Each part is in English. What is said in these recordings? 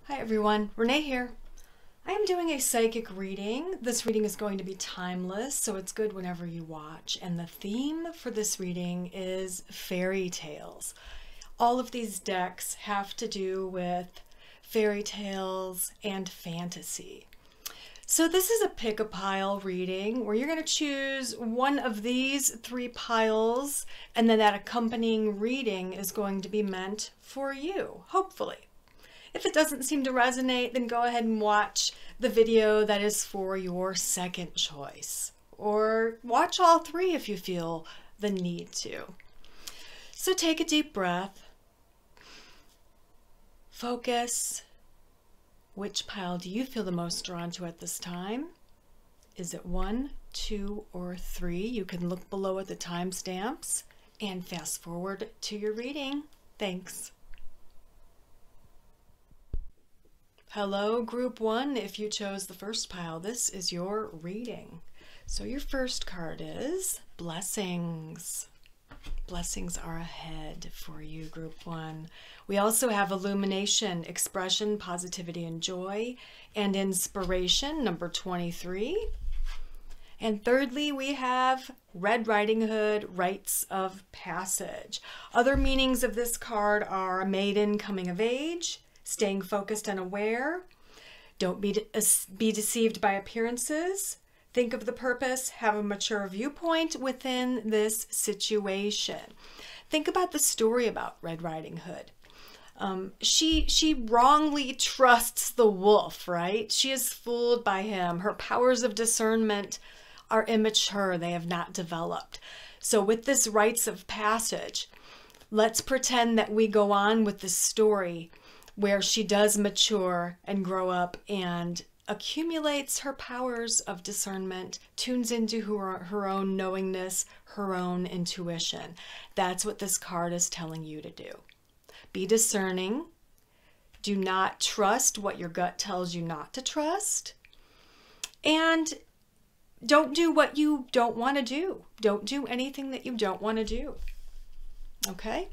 Hi everyone, Renee here. I am doing a psychic reading. This reading is going to be timeless, so it's good whenever you watch. And the theme for this reading is fairy tales. All of these decks have to do with fairy tales and fantasy. So this is a pick a pile reading where you're going to choose one of these three piles, and then that accompanying reading is going to be meant for you, hopefully. If it doesn't seem to resonate, then go ahead and watch the video that is for your second choice. Or watch all three if you feel the need to. So take a deep breath. Focus. Which pile do you feel the most drawn to at this time? Is it 1, 2, or 3? You can look below at the timestamps and fast forward to your reading. Thanks. Hello, Group 1. If you chose the first pile, this is your reading. So your first card is Blessings. Blessings are ahead for you, Group 1. We also have Illumination, Expression, Positivity, and Joy, and Inspiration, number 23. And thirdly, we have Red Riding Hood, Rites of Passage. Other meanings of this card are maiden coming of age, staying focused and aware. Don't be deceived by appearances. Think of the purpose. Have a mature viewpoint within this situation. Think about the story about Red Riding Hood. She wrongly trusts the wolf, right? She is fooled by him. Her powers of discernment are immature. They have not developed. So with this rites of passage, let's pretend that we go on with this story where she does mature and grow up and accumulates her powers of discernment, tunes into her own knowingness, her own intuition. That's what this card is telling you to do. Be discerning. Do not trust what your gut tells you not to trust. And don't do what you don't want to do. Don't do anything that you don't want to do. Okay?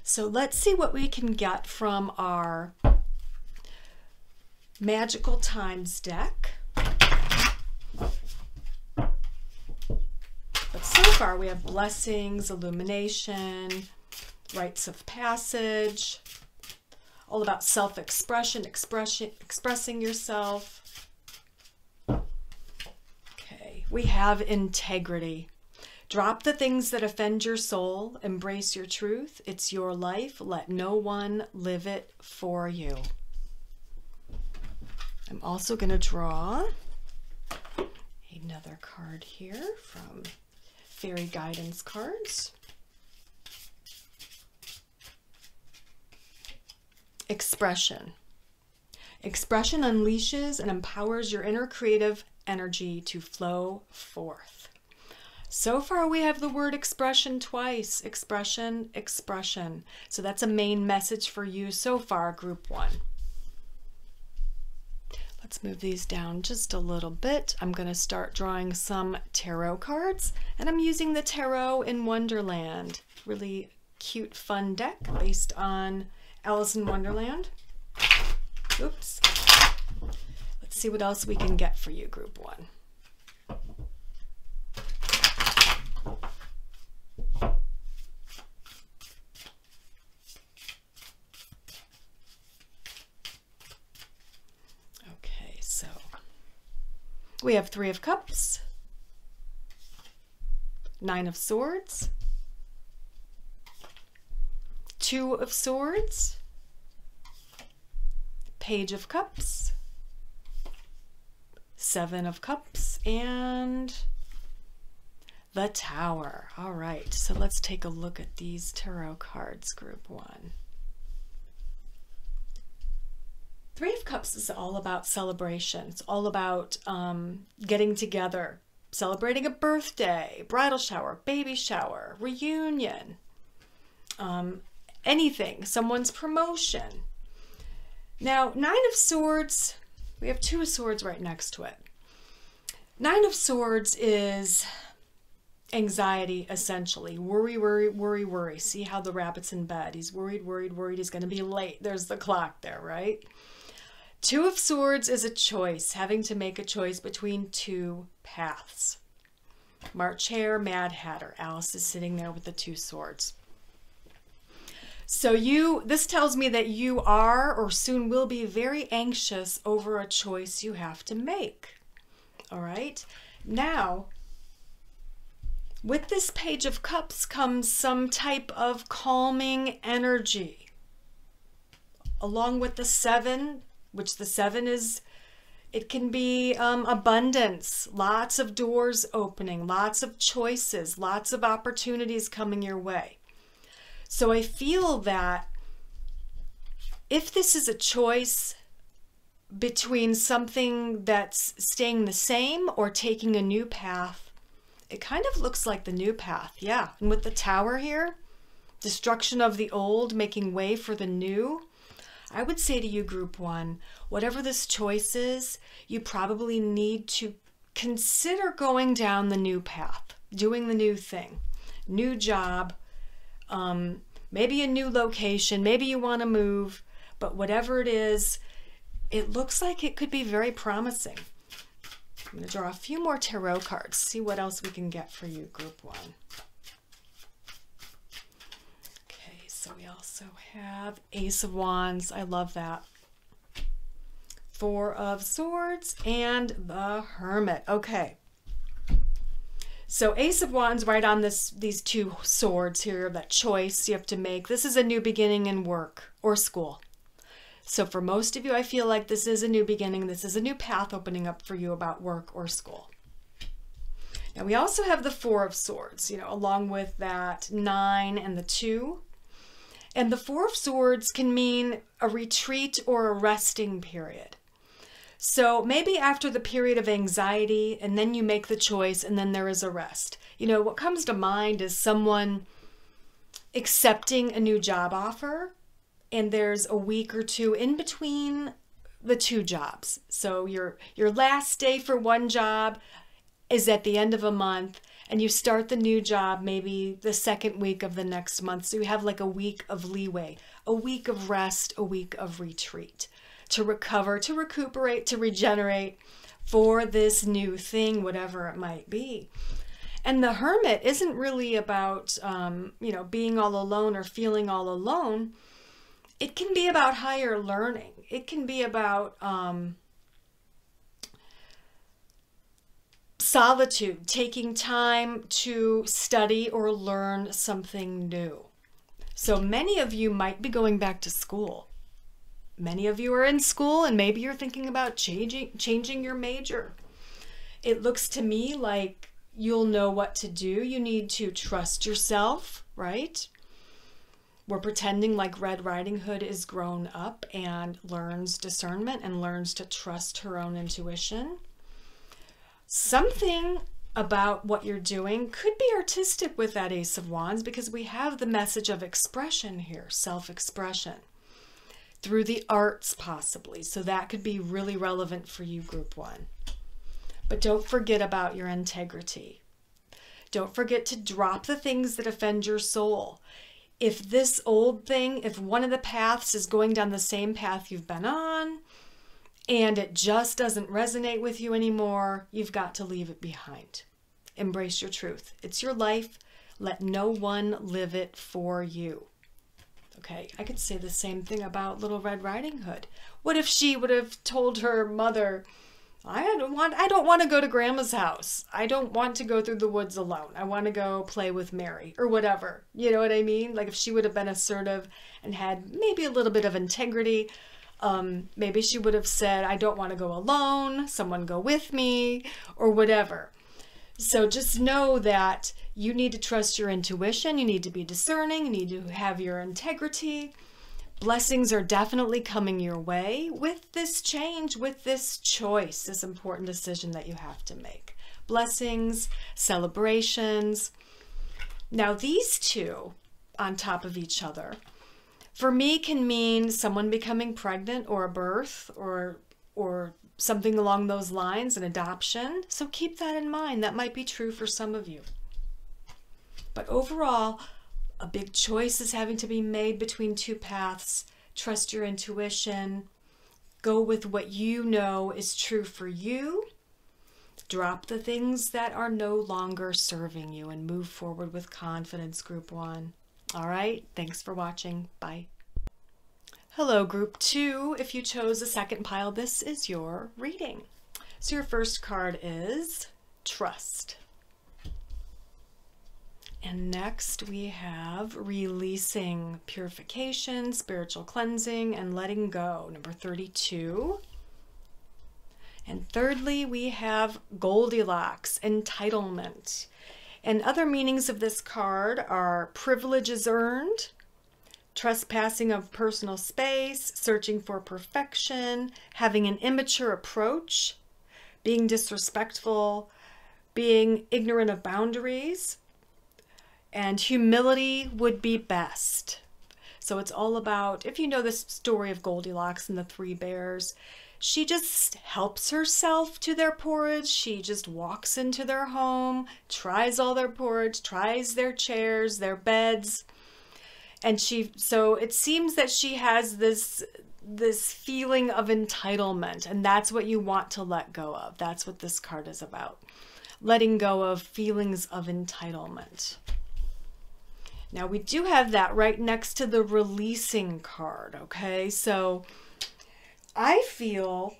So let's see what we can get from our Magical Times deck. But so far we have Blessings, Illumination, Rites of Passage, all about self-expression, expressing yourself. Okay, we have Integrity. Drop the things that offend your soul. Embrace your truth. It's your life. Let no one live it for you. I'm also going to draw another card here from Fairy Guidance Cards. Expression. Expression unleashes and empowers your inner creative energy to flow forth. So far we have the word expression twice. Expression, expression. So that's a main message for you so far, Group 1. Let's move these down just a little bit. I'm going to start drawing some tarot cards, and I'm using the Tarot in Wonderland. Really cute, fun deck based on Alice in Wonderland. Oops. Let's see what else we can get for you, Group 1. We have Three of Cups, Nine of Swords, Two of Swords, Page of Cups, Seven of Cups, and the Tower. All right, so let's take a look at these tarot cards, Group 1. Three of Cups is all about celebration. It's all about getting together, celebrating a birthday, bridal shower, baby shower, reunion, anything, someone's promotion. Now, Nine of Swords, we have Two of Swords right next to it. Nine of Swords is anxiety, essentially. Worry, worry, worry, worry. See how the rabbit's in bed. He's worried, worried, worried. He's going to be late. There's the clock there, right? Two of Swords is a choice, having to make a choice between two paths. March Hare, Mad Hatter. Alice is sitting there with the two swords. So this tells me that you are or soon will be very anxious over a choice you have to make. All right. Now, with this Page of Cups comes some type of calming energy. Along with the 7, which the 7 is, it can be abundance, lots of doors opening, lots of choices, lots of opportunities coming your way. So I feel that if this is a choice between something that's staying the same or taking a new path, it kind of looks like the new path, yeah. And with the Tower here, destruction of the old, making way for the new, I would say to you, Group 1, whatever this choice is, you probably need to consider going down the new path, doing the new thing, new job, maybe a new location, maybe you want to move, but whatever it is, it looks like it could be very promising. I'm going to draw a few more tarot cards, see what else we can get for you, Group 1. Okay, so we also have Ace of Wands. I love that. 4 of Swords and the Hermit. Okay. So Ace of Wands right on these two swords here, that choice you have to make. This is a new beginning in work or school. So for most of you, I feel like this is a new beginning. This is a new path opening up for you about work or school. Now we also have the 4 of Swords, along with that 9 and the 2. And the 4 of Swords can mean a retreat or a resting period. So maybe after the period of anxiety, and then you make the choice, and then there is a rest. What comes to mind is someone accepting a new job offer, and there's a week or two in between the two jobs. So your last day for one job is at the end of a month, and you start the new job maybe the second week of the next month. So you have like a week of leeway, a week of rest, a week of retreat, to recover, to recuperate, to regenerate for this new thing, whatever it might be. And the Hermit isn't really about, being all alone or feeling all alone. It can be about higher learning. It can be about solitude, taking time to study or learn something new. So many of you might be going back to school. Many of you are in school, and maybe you're thinking about changing your major. It looks to me like you'll know what to do. You need to trust yourself, right? We're pretending like Red Riding Hood is grown up and learns discernment and learns to trust her own intuition. Something about what you're doing could be artistic with that Ace of Wands, because we have the message of expression here, self-expression, through the arts possibly. So that could be really relevant for you, Group 1. But don't forget about your integrity. Don't forget to drop the things that offend your soul. If this old thing, if one of the paths is going down the same path you've been on, and it just doesn't resonate with you anymore, you've got to leave it behind. Embrace your truth. It's your life. Let no one live it for you. Okay, I could say the same thing about Little Red Riding Hood. What if she would have told her mother, I don't want to go to Grandma's house. I don't want to go through the woods alone. I want to go play with Mary or whatever. You know what I mean? Like if she would have been assertive and had maybe a little bit of integrity, maybe she would have said, I don't want to go alone. Someone go with me or whatever. So just know that you need to trust your intuition. You need to be discerning. You need to have your integrity. Blessings are definitely coming your way with this change, with this choice, this important decision that you have to make. Blessings, celebrations. Now these two on top of each other, for me, can mean someone becoming pregnant or a birth or something along those lines, an adoption. So keep that in mind. That might be true for some of you. But overall, a big choice is having to be made between two paths. Trust your intuition. Go with what you know is true for you. Drop the things that are no longer serving you and move forward with confidence, Group 1. All right, thanks for watching. Bye. Hello, Group 2. If you chose the second pile, this is your reading. So your first card is Trust. And next we have Releasing, Purification, Spiritual Cleansing, and Letting Go, number 32. And thirdly, we have Goldilocks, Entitlement. And other meanings of this card are privileges earned, trespassing of personal space, searching for perfection, having an immature approach, being disrespectful, being ignorant of boundaries, and humility would be best. So it's all about, if you know this story of Goldilocks and the Three Bears, she just helps herself to their porridge. She just walks into their home, tries all their porridge, tries their chairs, their beds. And so it seems that she has this feeling of entitlement, and that's what you want to let go of. That's what this card is about. Letting go of feelings of entitlement. Now we do have that right next to the Releasing card, okay? So I feel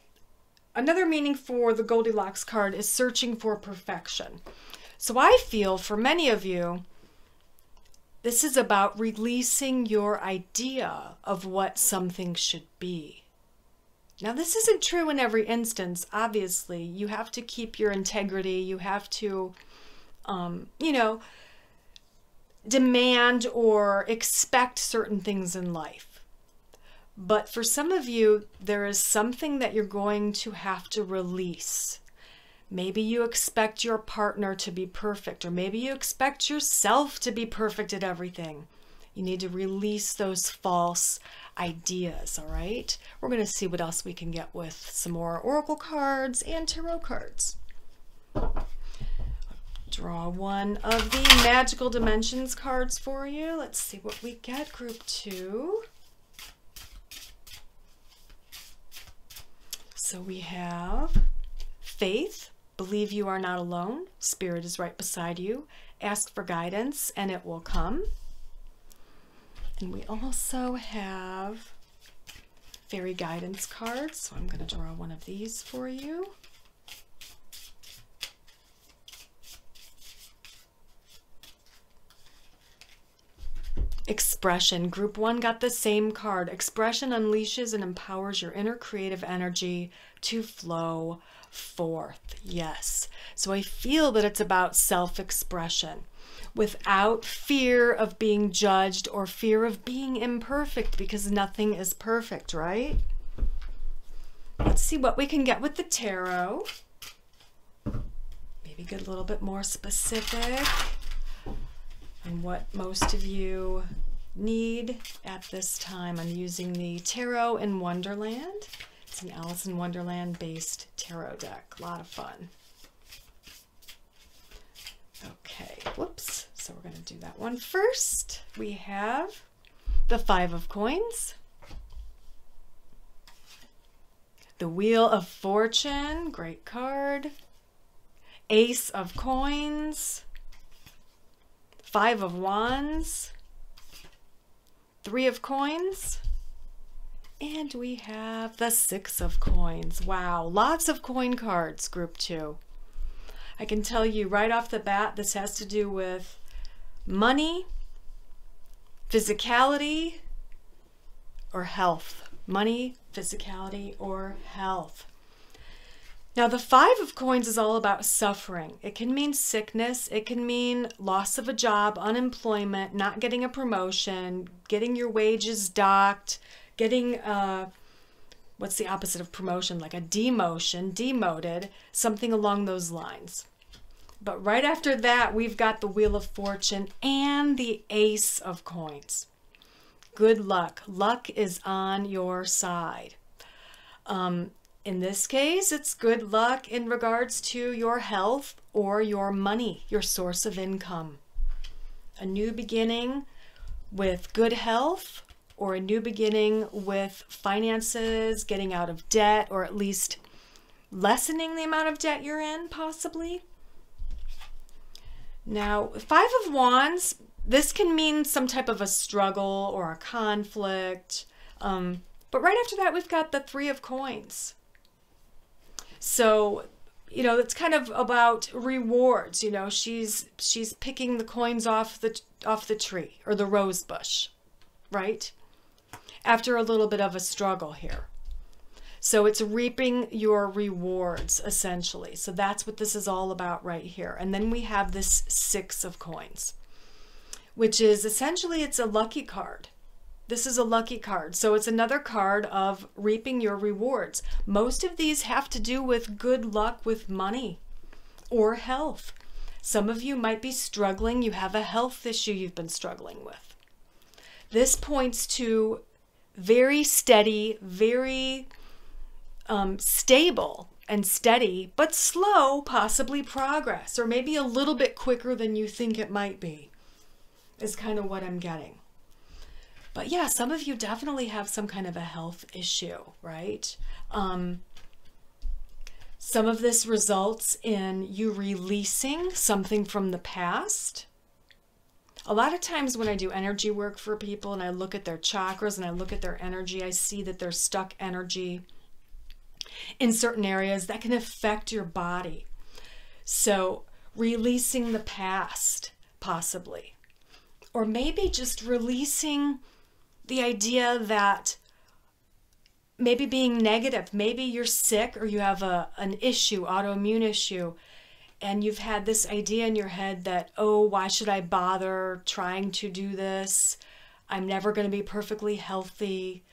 another meaning for the Goldilocks card is searching for perfection. So I feel for many of you, this is about releasing your idea of what something should be. Now, this isn't true in every instance, obviously. You have to keep your integrity. You have to, demand or expect certain things in life. But for some of you, there is something that you're going to have to release. Maybe you expect your partner to be perfect, or maybe you expect yourself to be perfect at everything. You need to release those false ideas, all right? We're going to see what else we can get with some more oracle cards and tarot cards. Draw one of the Magical Dimensions cards for you. Let's see what we get, Group 2. So we have Faith, believe you are not alone. Spirit is right beside you. Ask for guidance and it will come. And we also have Fairy Guidance cards. So I'm going to draw one of these for you. Expression. Group 1 got the same card. Expression unleashes and empowers your inner creative energy to flow forth. Yes. So I feel that it's about self-expression without fear of being judged or fear of being imperfect, because nothing is perfect, right? Let's see what we can get with the tarot. Maybe get a little bit more specific and what most of you need at this time. I'm using the Tarot in Wonderland. It's an Alice in Wonderland based tarot deck. A lot of fun. Okay, whoops. So we're going to do that one first. We have the Five of Coins, the Wheel of Fortune, great card, Ace of Coins, Five of Wands, Three of Coins, and we have the Six of Coins. Wow, lots of coin cards, Group 2. I can tell you right off the bat, this has to do with money, physicality, or health. Money, physicality, or health. Now, the Five of Coins is all about suffering. It can mean sickness. It can mean loss of a job, unemployment, not getting a promotion, getting your wages docked, getting, what's the opposite of promotion? Like a demotion, demoted, something along those lines. But right after that, we've got the Wheel of Fortune and the Ace of Coins. Good luck. Luck is on your side. In this case, it's good luck in regards to your health or your money, your source of income. A new beginning with good health or a new beginning with finances, getting out of debt, or at least lessening the amount of debt you're in, possibly. Now, Five of Wands, this can mean some type of a struggle or a conflict. But right after that, we've got the Three of Coins. So, you know, it's kind of about rewards. You know, she's picking the coins off the tree or the rose bush, right? After a little bit of a struggle here. So it's reaping your rewards, essentially. So that's what this is all about right here. And then we have this Six of Coins, which is essentially, it's a lucky card. This is a lucky card. So it's another card of reaping your rewards. Most of these have to do with good luck with money or health. Some of you might be struggling. You have a health issue you've been struggling with. This points to very steady, very stable and steady, but slow, possibly progress, or maybe a little bit quicker than you think it might be, is kind of what I'm getting. But yeah, some of you definitely have some kind of a health issue, right? Some of this results in you releasing something from the past. A lot of times when I do energy work for people and I look at their chakras and I look at their energy, I see that there's stuck energy in certain areas that can affect your body. So releasing the past, possibly. Or maybe just releasing the idea that maybe being negative, maybe you're sick or you have an issue, autoimmune issue, and you've had this idea in your head that, oh, why should I bother trying to do this? I'm never going to be perfectly healthy.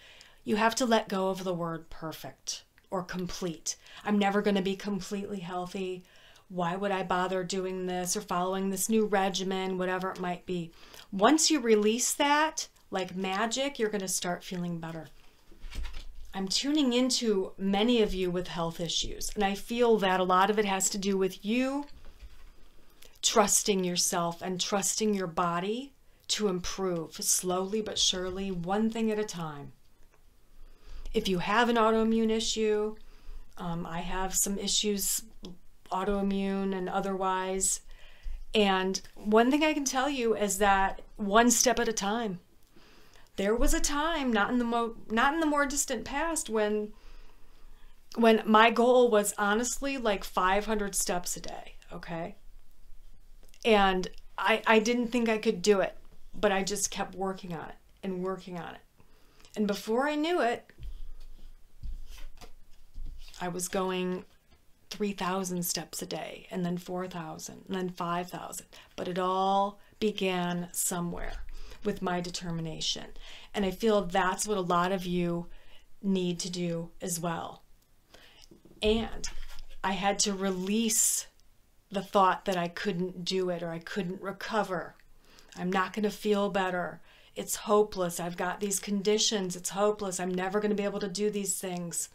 You have to let go of the word perfect or complete. I'm never going to be completely healthy. Why would I bother doing this or following this new regimen, whatever it might be? Once you release that, like magic, you're going to start feeling better. I'm tuning into many of you with health issues, and I feel that a lot of it has to do with you trusting yourself and trusting your body to improve slowly but surely, one thing at a time. If you have an autoimmune issue, I have some issues, autoimmune and otherwise, and one thing I can tell you is that one step at a time. There was a time, not in the more distant past, when my goal was honestly like 500 steps a day, okay? And I didn't think I could do it, but I just kept working on it and working on it. And before I knew it, I was going 3,000 steps a day, and then 4,000, and then 5,000. But it all began somewhere with my determination. And I feel that's what a lot of you need to do as well. And I had to release the thought that I couldn't do it or I couldn't recover. I'm not going to feel better. It's hopeless. I've got these conditions. It's hopeless. I'm never going to be able to do these things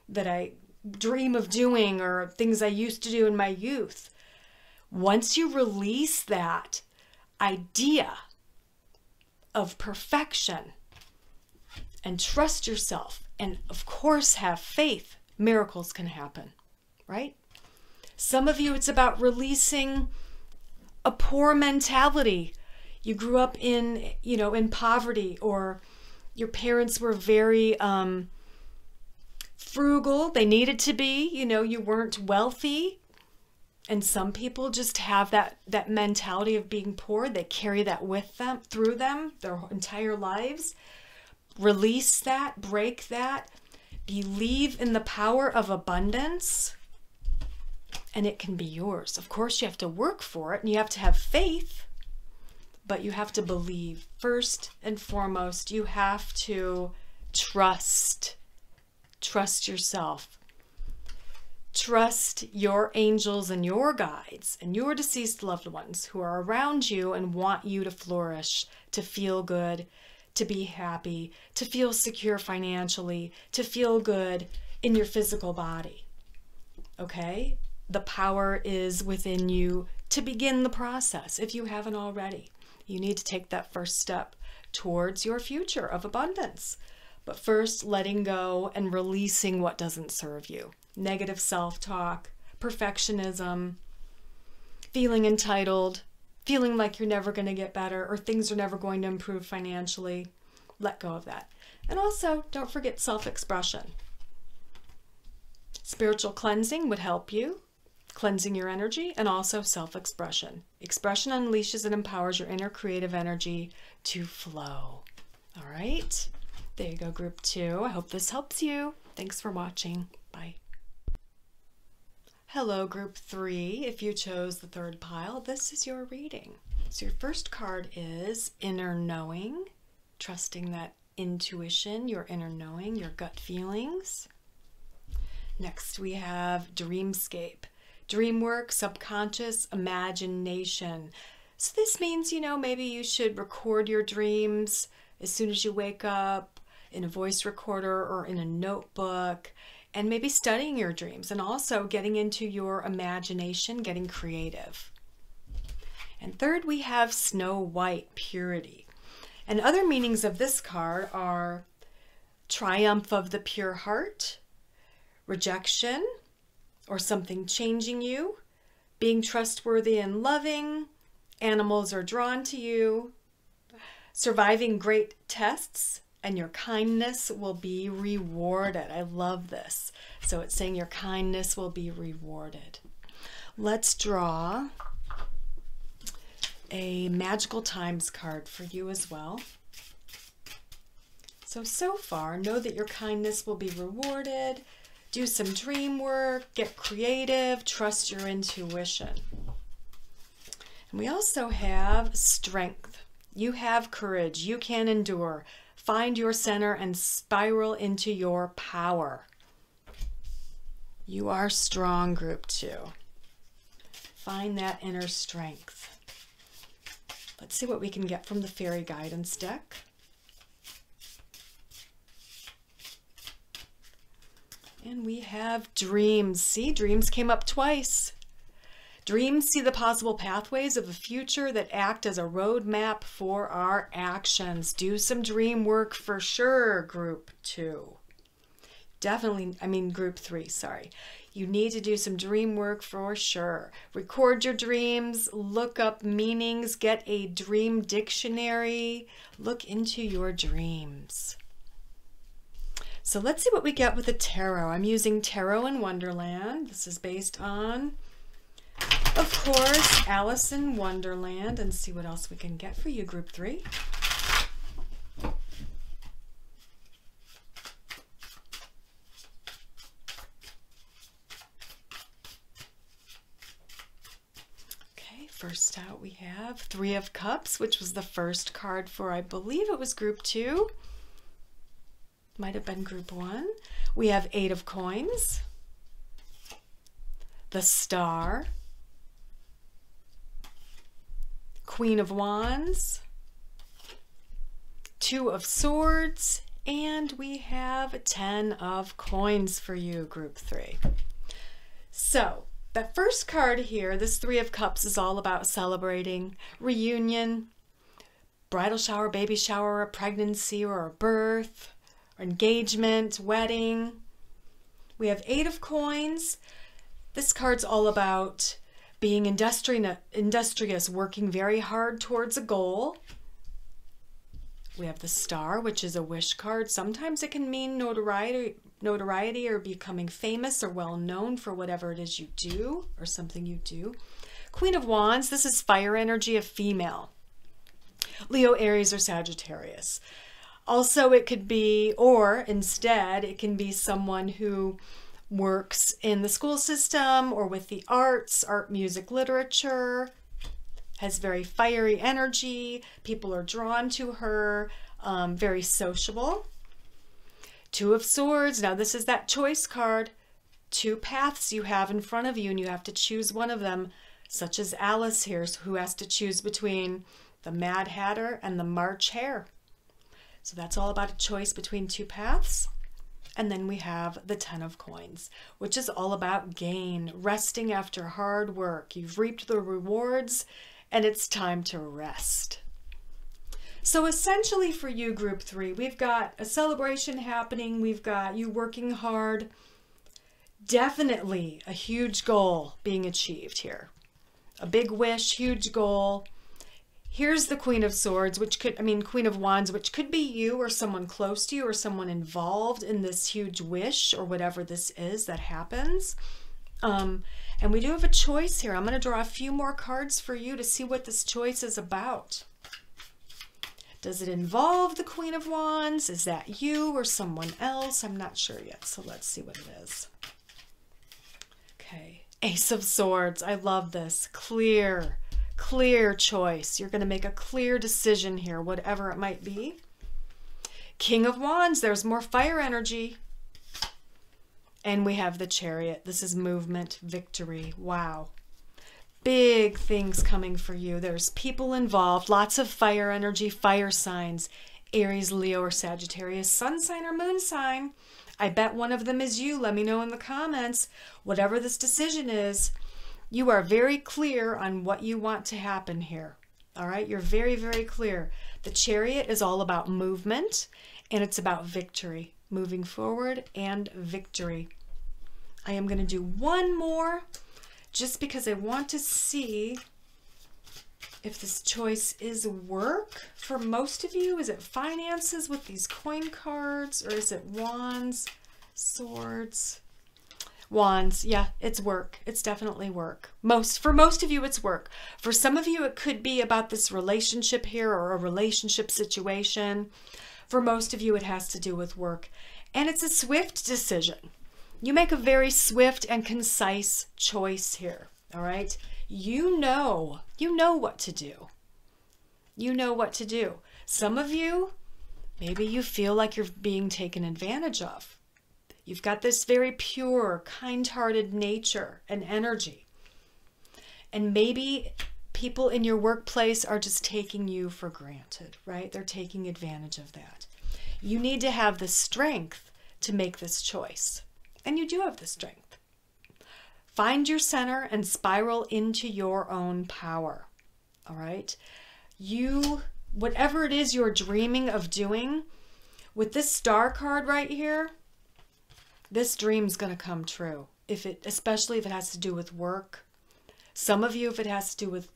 that I dream of doing or things I used to do in my youth. Once you release that idea of perfection and trust yourself and of course have faith, miracles can happen, right? Some of you, it's about releasing a poor mentality. You grew up in poverty, or your parents were very frugal. They needed to be, you weren't wealthy. And some people just have that mentality of being poor. They carry that with them, through them, their entire lives. Release that, break that. Believe in the power of abundance, and it can be yours. Of course, you have to work for it, and you have to have faith, but you have to believe. First and foremost, you have to trust. Trust yourself. Trust your angels and your guides and your deceased loved ones who are around you and want you to flourish, to feel good, to be happy, to feel secure financially, to feel good in your physical body. Okay? The power is within you to begin the process if you haven't already. You need to take that first step. towards your future of abundance. But first, letting go and releasing what doesn't serve you. Negative self-talk, perfectionism, feeling entitled, feeling like you're never going to get better or things are never going to improve financially. Let go of that. And also, don't forget self-expression. Spiritual cleansing would help you, cleansing your energy, and also self-expression. Expression unleashes and empowers your inner creative energy to flow. All right, there you go, group 2. I hope this helps you. Thanks for watching. Bye. Hello, group 3. If you chose the third pile, this is your reading. So your first card is Inner Knowing, trusting that intuition, your inner knowing, your gut feelings. Next, we have Dreamscape, dream work, subconscious, imagination. So this means, maybe you should record your dreams as soon as you wake up in a voice recorder or in a notebook, and maybe studying your dreams and also getting into your imagination, getting creative. And third, we have Snow White, purity. And other meanings of this card are triumph of the pure heart, rejection or something changing you, being trustworthy and loving, animals are drawn to you, surviving great tests, and your kindness will be rewarded. I love this. So it's saying your kindness will be rewarded. Let's draw a Magical Times card for you as well. So far, know that your kindness will be rewarded. Do some dream work, get creative, trust your intuition. And we also have strength. You have courage. You can endure. Find your center and spiral into your power. You are strong, group 2. Find that inner strength. Let's see what we can get from the Fairy Guidance deck. And we have dreams. See, dreams came up twice. Dreams see the possible pathways of a future that act as a roadmap for our actions. Do some dream work for sure, group 2. Group 3, sorry. You need to do some dream work for sure. Record your dreams, look up meanings, get a dream dictionary, look into your dreams. So let's see what we get with the tarot. I'm using Tarot in Wonderland. This is based on, of course, Alice in Wonderland, and see what else we can get for you, group 3. Okay, first out we have 3 of Cups, which was the first card for, I believe it was group 2. Might have been group 1. We have 8 of Coins, the Star, Queen of Wands, 2 of Swords, and we have 10 of Coins for you, group 3. So that first card here, this 3 of Cups, is all about celebrating reunion, bridal shower, baby shower, a pregnancy or a birth, engagement, wedding. We have 8 of Coins. This card's all about being industrious, working very hard towards a goal. We have the Star, which is a wish card. Sometimes it can mean notoriety or becoming famous or well known for whatever it is you do or something you do. Queen of Wands, this is fire energy of female. Leo, Aries, or Sagittarius. Also, it could be, or instead, it can be someone who works in the school system or with the arts, art, music, literature, has very fiery energy. People are drawn to her, very sociable. 2 of Swords. Now, this is that choice card. 2 paths you have in front of you, and you have to choose one of them, such as Alice here, who has to choose between the Mad Hatter and the March Hare. So that's all about a choice between 2 paths. And then we have the 10 of Coins, which is all about gain, resting after hard work. You've reaped the rewards and it's time to rest. So essentially for you, group 3, we've got a celebration happening. We've got you working hard. Definitely a huge goal being achieved here. A big wish, huge goal. Here's the Queen of Swords, Queen of Wands, which could be you or someone close to you or someone involved in this huge wish or whatever this is that happens. And we do have a choice here. I'm going to draw a few more cards for you to see what this choice is about. Does it involve the Queen of Wands? Is that you or someone else? I'm not sure yet, so let's see what it is. Okay, Ace of Swords. I love this. Clear choice. You're going to make a clear decision here, whatever it might be. King of Wands. There's more fire energy. And we have the Chariot. This is movement, victory. Wow. Big things coming for you. There's people involved, lots of fire energy, fire signs, Aries, Leo, or Sagittarius, sun sign or moon sign. I bet one of them is you. Let me know in the comments. Whatever this decision is, you are very clear on what you want to happen here. All right, you're very, very clear. The Chariot is all about movement, and it's about victory, moving forward and victory. I am going to do one more just because I want to see if this choice is work for most of you. Is it finances with these coin cards, or is it wands, swords? Wands, yeah, it's work. It's definitely work. For most of you, it's work. For some of you, it could be about this relationship here or a relationship situation. For most of you, it has to do with work. And it's a swift decision. You make a very swift and concise choice here, all right? You know what to do. You know what to do. Some of you, maybe you feel like you're being taken advantage of. You've got this very pure, kind-hearted nature and energy. And maybe people in your workplace are just taking you for granted, right? They're taking advantage of that. You need to have the strength to make this choice. And you do have the strength. Find your center and spiral into your own power. All right? Whatever it is you're dreaming of doing, with this Star card right here, this dream's going to come true. Especially if it has to do with work. Some of you, if it has to do with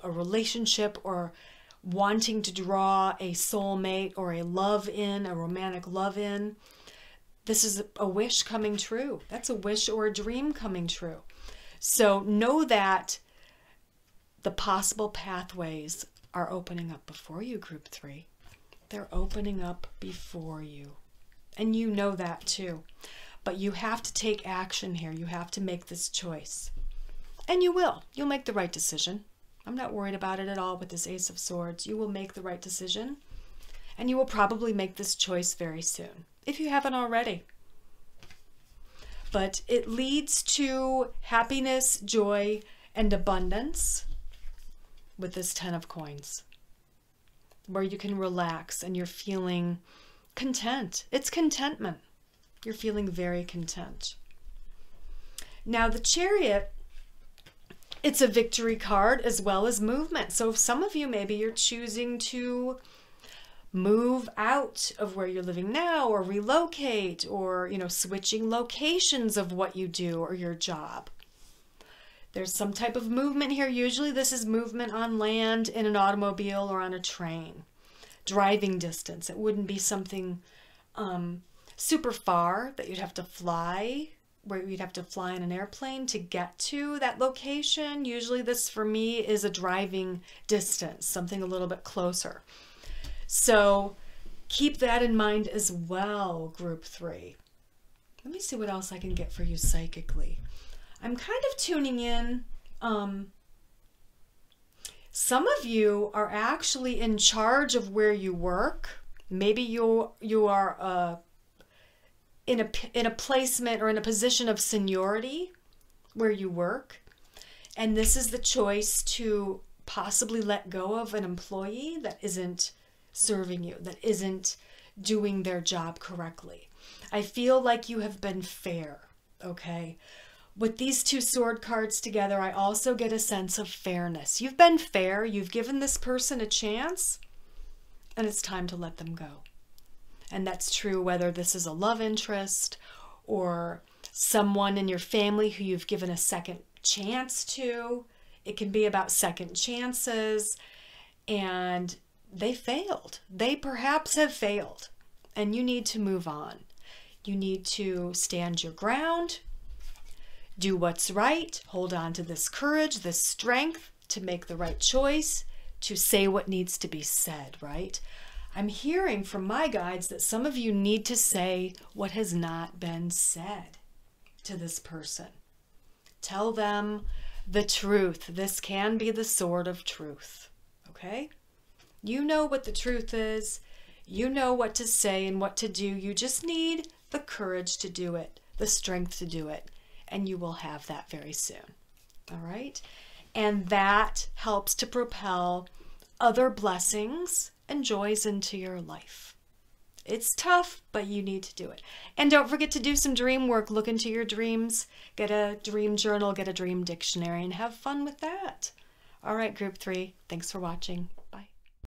a relationship or wanting to draw a soulmate or a romantic love in. This is a wish coming true. That's a wish or a dream coming true. So know that the possible pathways are opening up before you, group 3. They're opening up before you. And you know that too. But you have to take action here. You have to make this choice. And you will. You'll make the right decision. I'm not worried about it at all with this Ace of Swords. You will make the right decision. And you will probably make this choice very soon, if you haven't already. But it leads to happiness, joy, and abundance with this 10 of coins, where you can relax and you're feeling content. It's contentment. You're feeling very content. Now the Chariot, it's a victory card as well as movement. So some of you, maybe you're choosing to move out of where you're living now, or relocate, or switching locations of what you do or your job. There's some type of movement here. Usually this is movement on land, in an automobile, or on a train. Driving distance. It wouldn't be something super far that you'd have to fly, where you'd have to fly in an airplane to get to that location. Usually this for me is a driving distance, something a little bit closer. So keep that in mind as well, group 3. Let me see what else I can get for you psychically. I'm kind of tuning in. Some of you are actually in charge of where you work. Maybe you are in a placement or in a position of seniority where you work. And this is the choice to possibly let go of an employee that isn't serving you, that isn't doing their job correctly. I feel like you have been fair, okay? With these 2 sword cards together, I also get a sense of fairness. You've been fair. You've given this person a chance, and it's time to let them go. And that's true whether this is a love interest or someone in your family who you've given a second chance to. It can be about second chances, and they failed. They perhaps have failed, and you need to move on. You need to stand your ground, do what's right, hold on to this courage, this strength to make the right choice, to say what needs to be said, right? I'm hearing from my guides that some of you need to say what has not been said to this person. Tell them the truth. This can be the sword of truth, okay? You know what the truth is. You know what to say and what to do. You just need the courage to do it, the strength to do it, and you will have that very soon, all right? And that helps to propel other blessings and joys into your life. It's tough, but you need to do it. And don't forget to do some dream work. Look into your dreams, get a dream journal, get a dream dictionary, and have fun with that. All right, group 3, thanks for watching.